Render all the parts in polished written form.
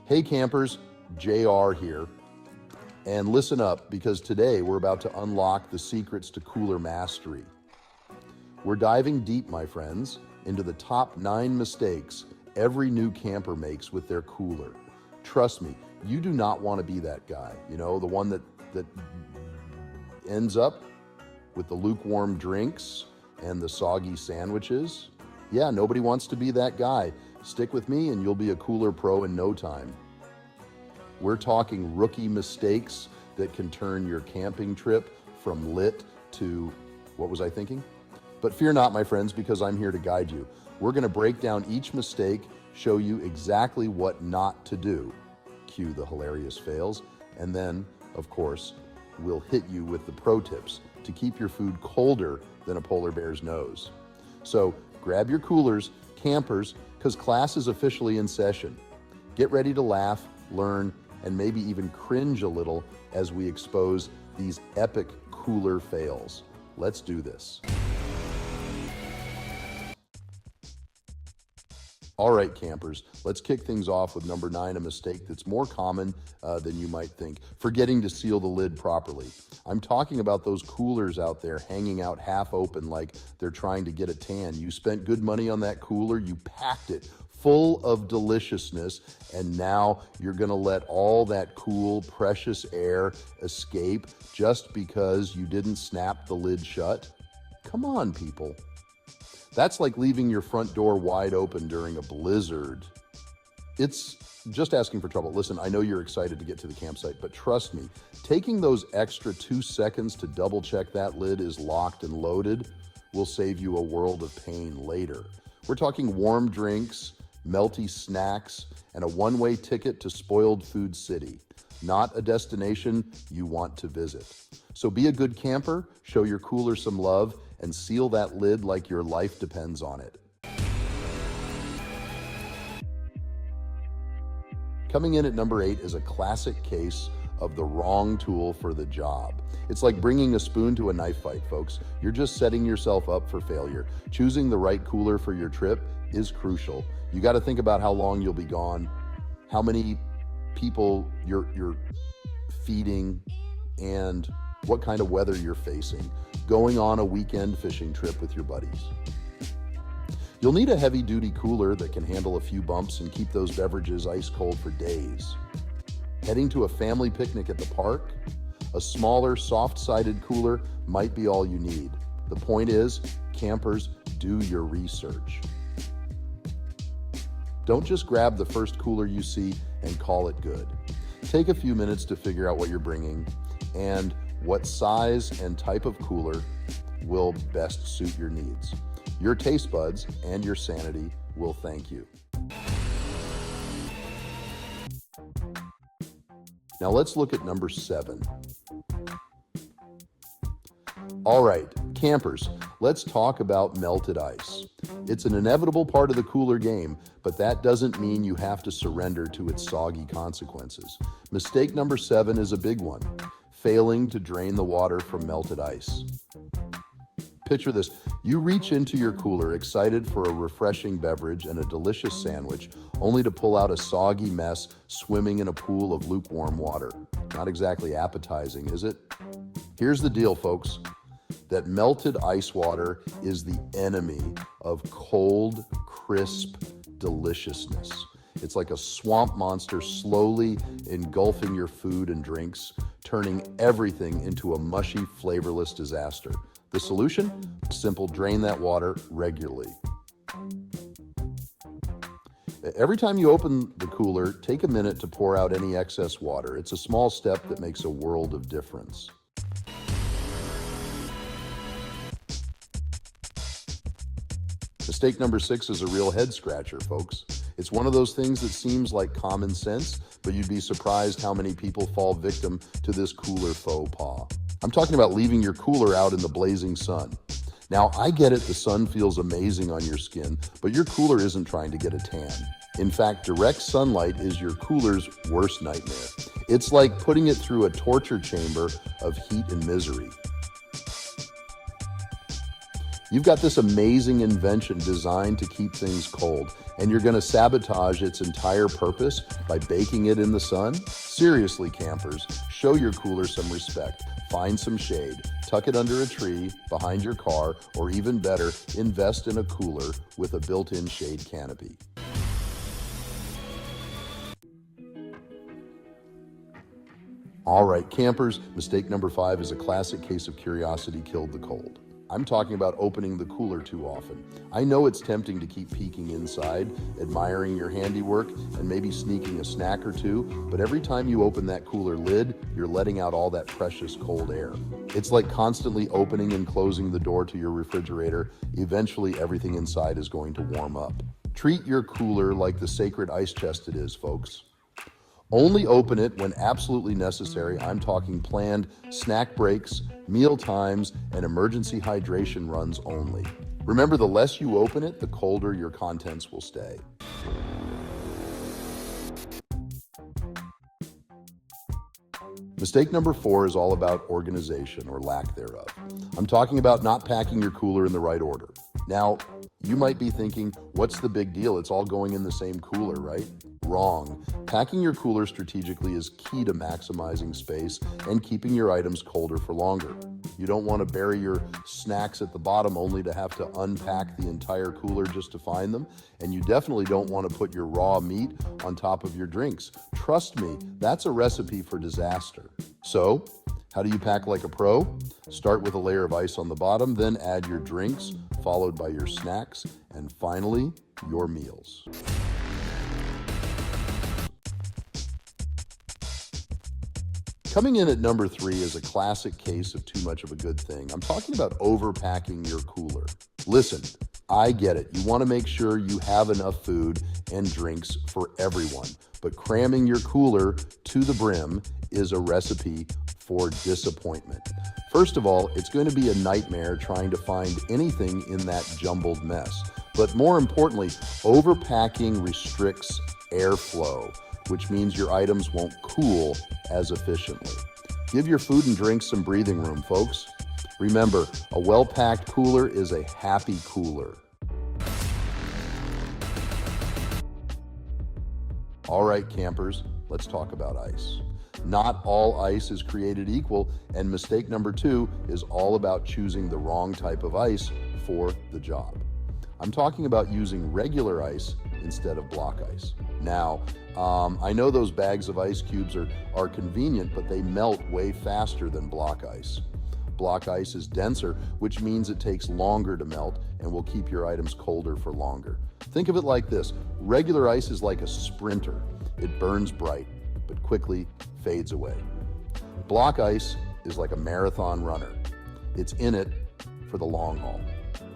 Hey campers, JR here. And listen up, because today we're about to unlock the secrets to cooler mastery. We're diving deep, my friends, into the top 9 mistakes every new camper makes with their cooler. Trust me, you do not want to be that guy, the one that ends up with the lukewarm drinks and the soggy sandwiches. Yeah, nobody wants to be that guy. Stick with me and you'll be a cooler pro in no time. We're talking rookie mistakes that can turn your camping trip from lit to, what was I thinking? But fear not, my friends, because I'm here to guide you. We're going to break down each mistake, show you exactly what not to do. Cue the hilarious fails. And then, of course, we'll hit you with the pro tips to keep your food colder than a polar bear's nose. So grab your coolers, campers, because class is officially in session. Get ready to laugh, learn, and maybe even cringe a little as we expose these epic cooler fails. Let's do this. All right, campers, let's kick things off with number 9, a mistake that's more common than you might think: forgetting to seal the lid properly. I'm talking about those coolers out there hanging out half open like they're trying to get a tan. You spent good money on that cooler, you packed it full of deliciousness, and now you're gonna let all that cool, precious air escape just because you didn't snap the lid shut? Come on, people. That's like leaving your front door wide open during a blizzard. It's just asking for trouble. Listen, I know you're excited to get to the campsite, but trust me, taking those extra 2 seconds to double check that lid is locked and loaded will save you a world of pain later. We're talking warm drinks, melty snacks, and a one-way ticket to Spoiled Food City, not a destination you want to visit. So be a good camper, show your cooler some love, and seal that lid like your life depends on it. Coming in at number 8 is a classic case of the wrong tool for the job. It's like bringing a spoon to a knife fight, folks. You're just setting yourself up for failure. Choosing the right cooler for your trip is crucial. You got to think about how long you'll be gone, how many people you're feeding, and what kind of weather you're facing. Going on a weekend fishing trip with your buddies. You'll need a heavy-duty cooler that can handle a few bumps and keep those beverages ice cold for days. Heading to a family picnic at the park? A smaller, soft-sided cooler might be all you need. The point is, campers, do your research. Don't just grab the first cooler you see and call it good. Take a few minutes to figure out what you're bringing and what size and type of cooler will best suit your needs. Your taste buds and your sanity will thank you. Now let's look at number 7. All right, campers, let's talk about melted ice. It's an inevitable part of the cooler game, but that doesn't mean you have to surrender to its soggy consequences. Mistake number 7 is a big one: failing to drain the water from melted ice. Picture this: you reach into your cooler excited for a refreshing beverage and a delicious sandwich, only to pull out a soggy mess swimming in a pool of lukewarm water. Not exactly appetizing, is it? Here's the deal, folks, that melted ice water is the enemy of cold, crisp deliciousness. It's like a swamp monster slowly engulfing your food and drinks, turning everything into a mushy, flavorless disaster. The solution? Simple: drain that water regularly. Every time you open the cooler, take a minute to pour out any excess water. It's a small step that makes a world of difference. Mistake number 6 is a real head scratcher, folks. It's one of those things that seems like common sense, but you'd be surprised how many people fall victim to this cooler faux pas. I'm talking about leaving your cooler out in the blazing sun. Now, I get it, the sun feels amazing on your skin, but your cooler isn't trying to get a tan. In fact, direct sunlight is your cooler's worst nightmare. It's like putting it through a torture chamber of heat and misery. You've got this amazing invention designed to keep things cold, and you're going to sabotage its entire purpose by baking it in the sun? Seriously, campers, show your cooler some respect. Find some shade, tuck it under a tree, behind your car, or even better, invest in a cooler with a built-in shade canopy. All right, campers, mistake number 5 is a classic case of curiosity killed the cold. I'm talking about opening the cooler too often. I know it's tempting to keep peeking inside, admiring your handiwork, and maybe sneaking a snack or two, but every time you open that cooler lid, you're letting out all that precious cold air. It's like constantly opening and closing the door to your refrigerator. Eventually, everything inside is going to warm up. Treat your cooler like the sacred ice chest it is, folks. Only open it when absolutely necessary. I'm talking planned snack breaks, meal times, and emergency hydration runs only. Remember, the less you open it, the colder your contents will stay. Mistake number 4 is all about organization or lack thereof. I'm talking about not packing your cooler in the right order. Now, you might be thinking, what's the big deal? It's all going in the same cooler, right? Wrong. Packing your cooler strategically is key to maximizing space and keeping your items colder for longer. You don't want to bury your snacks at the bottom only to have to unpack the entire cooler just to find them. And you definitely don't want to put your raw meat on top of your drinks. Trust me, that's a recipe for disaster. So, how do you pack like a pro? Start with a layer of ice on the bottom, then add your drinks, followed by your snacks, and finally, your meals. Coming in at number 3 is a classic case of too much of a good thing. I'm talking about overpacking your cooler. Listen, I get it. You want to make sure you have enough food and drinks for everyone, but cramming your cooler to the brim is a recipe for disappointment. First of all, it's going to be a nightmare trying to find anything in that jumbled mess. But more importantly, overpacking restricts airflow, which means your items won't cool as efficiently. Give your food and drinks some breathing room, folks. Remember, a well-packed cooler is a happy cooler. All right, campers, let's talk about ice. Not all ice is created equal, and mistake number 2 is all about choosing the wrong type of ice for the job. I'm talking about using regular ice instead of block ice. Now, I know those bags of ice cubes are convenient, but they melt way faster than block ice. Block ice is denser, which means it takes longer to melt and will keep your items colder for longer. Think of it like this. Regular ice is like a sprinter. It burns bright, but quickly fades away. Block ice is like a marathon runner. It's in it for the long haul.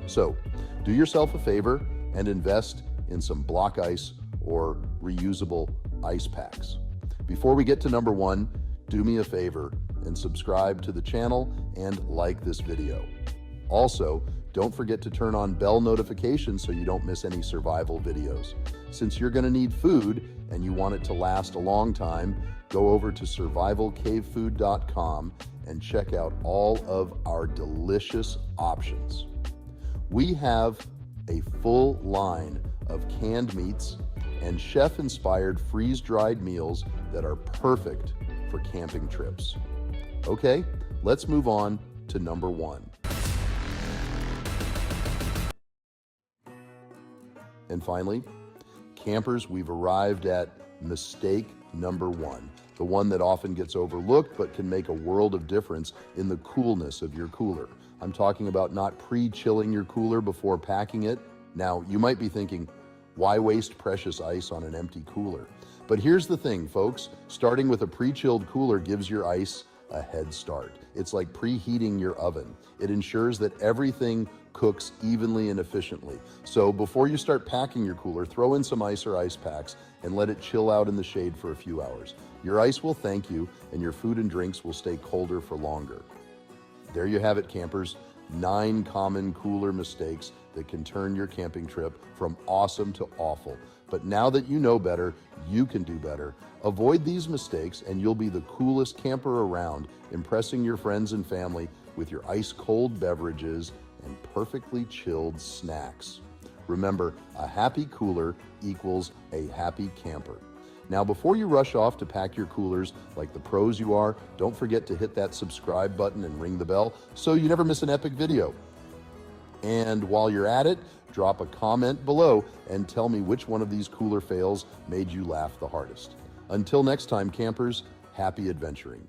So, do yourself a favor and invest in some block ice or reusable ice packs. Before we get to number 1, do me a favor and subscribe to the channel and like this video. Also, don't forget to turn on bell notifications so you don't miss any survival videos. Since you're going to need food and you want it to last a long time, go over to survivalcavefood.com and check out all of our delicious options. We have a full line of canned meats and chef-inspired freeze-dried meals that are perfect for camping trips. Okay, let's move on to number 1. And finally, campers, we've arrived at mistake number 1, the one that often gets overlooked but can make a world of difference in the coolness of your cooler. I'm talking about not pre-chilling your cooler before packing it. Now, you might be thinking, why waste precious ice on an empty cooler? But here's the thing, folks. Starting with a pre-chilled cooler gives your ice a head start. It's like preheating your oven. It ensures that everything cooks evenly and efficiently. So before you start packing your cooler, throw in some ice or ice packs and let it chill out in the shade for a few hours. Your ice will thank you, and your food and drinks will stay colder for longer. There you have it, campers. 9 common cooler mistakes that can turn your camping trip from awesome to awful. But now that you know better, you can do better. Avoid these mistakes and you'll be the coolest camper around, impressing your friends and family with your ice-cold beverages and perfectly chilled snacks. Remember, a happy cooler equals a happy camper. Now, before you rush off to pack your coolers like the pros you are, don't forget to hit that subscribe button and ring the bell so you never miss an epic video. And while you're at it, drop a comment below and tell me which one of these cooler fails made you laugh the hardest. Until next time, campers, happy adventuring.